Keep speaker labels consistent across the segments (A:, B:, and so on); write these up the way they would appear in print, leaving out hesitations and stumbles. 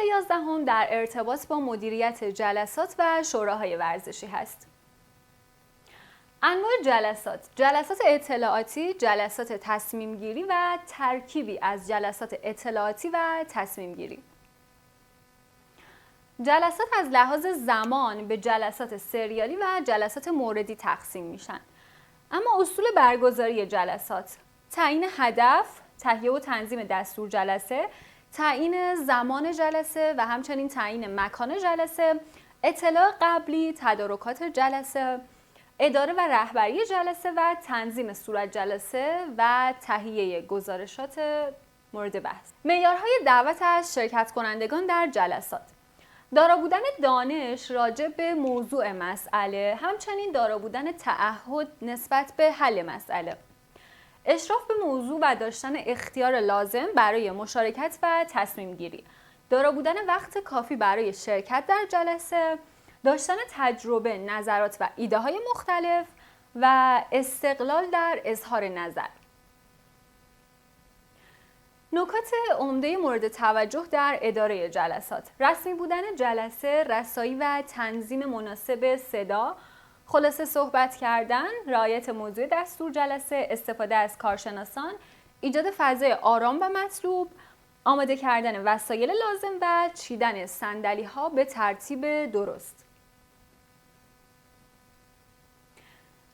A: فصل 11 در ارتباط با مدیریت جلسات و شوراهای ورزشی هست. انواع جلسات اطلاعاتی، جلسات تصمیم گیری و ترکیبی از جلسات اطلاعاتی و تصمیم گیری. جلسات از لحاظ زمان به جلسات سریالی و جلسات موردی تقسیم میشن. اما اصول برگزاری جلسات: تعیین هدف، تهیه و تنظیم دستور جلسه، تعیین زمان جلسه و همچنین تعیین مکان جلسه، اطلاع قبلی، تدارکات جلسه، اداره و رهبری جلسه و تنظیم صورت جلسه و تهیه گزارشات مورد بحث. معیارهای دعوت از شرکت کنندگان در جلسات: دارا بودن دانش راجع به موضوع مسئله، همچنین دارا بودن تعهد نسبت به حل مسئله، اشراف به موضوع و داشتن اختیار لازم برای مشارکت و تصمیم گیری، دارا بودن وقت کافی برای شرکت در جلسه، داشتن تجربه، نظرات و ایده های مختلف و استقلال در اظهار نظر. نکات عمده مورد توجه در اداره جلسات: رسمی بودن جلسه، رسایی و تنظیم مناسب صدا، خلاصه صحبت کردن، رعایت موضوع دستور جلسه، استفاده از کارشناسان، ایجاد فضای آرام و مطلوب، آماده کردن وسایل لازم و چیدن صندلی‌ها به ترتیب درست.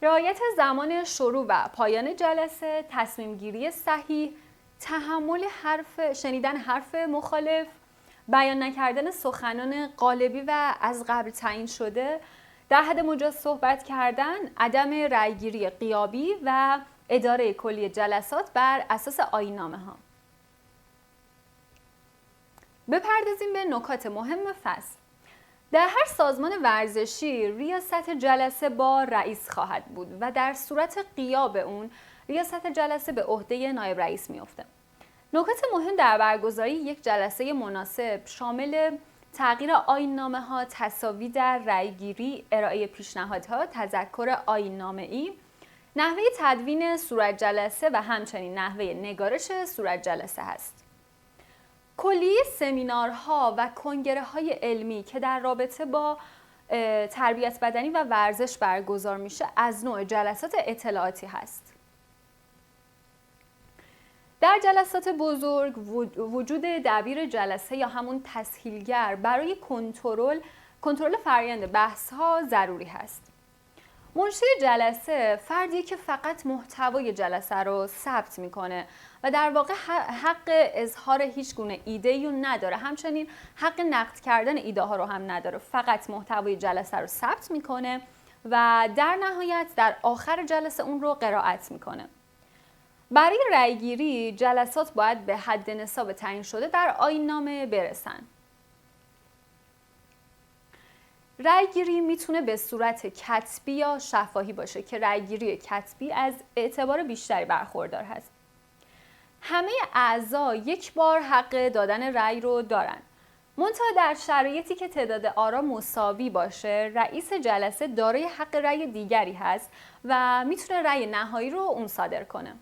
A: رعایت زمان شروع و پایان جلسه، تصمیم گیری صحیح، تحمل شنیدن حرف مخالف، بیان نکردن سخنان قالبی و از قبل تعیین شده، در حد مجاز صحبت کردن، عدم رأیگیری غیابی و اداره کلی جلسات بر اساس آیین‌نامه‌ها. بپردازیم به نکات مهم فصل. در هر سازمان ورزشی ریاست جلسه با رئیس خواهد بود و در صورت غیاب اون ریاست جلسه به عهده نایب رئیس میفته. نکات مهم در برگزاری یک جلسه مناسب شامل تغییر آیین‌نامه‌ها، تساوی در رأی‌گیری، ارائه پیشنهادها، تذکر آیین‌نامه‌ای، نحوه تدوین صورت جلسه و همچنین نحوه نگارش صورت جلسه هست. کلیه سمینارها و کنگره‌های علمی که در رابطه با تربیت بدنی و ورزش برگزار میشه از نوع جلسات اطلاعاتی هست. در جلسات بزرگ وجود دبیر جلسه یا همون تسهیلگر برای کنترل فرآیند بحث‌ها ضروری هست. منشی جلسه فردی که فقط محتوای جلسه رو ثبت میکنه و در واقع حق اظهار هیچ گونه ایده‌ای رو نداره، همچنین حق نقد کردن ایده ها رو هم نداره، فقط محتوای جلسه رو ثبت میکنه و در نهایت در آخر جلسه اون رو قرائت میکنه. برای رأی‌گیری جلسات باید به حد نصاب تعیین شده در آیین‌نامه برسن. رأی‌گیری میتونه به صورت کتبی یا شفاهی باشه که رأی‌گیری کتبی از اعتبار بیشتری برخوردار هست. همه اعضا یک بار حق دادن رأی رو دارن. منتها در شرایطی که تعداد آرا مساوی باشه، رئیس جلسه دارای حق رأی دیگری هست و میتونه رأی نهایی رو اون صادر کنه.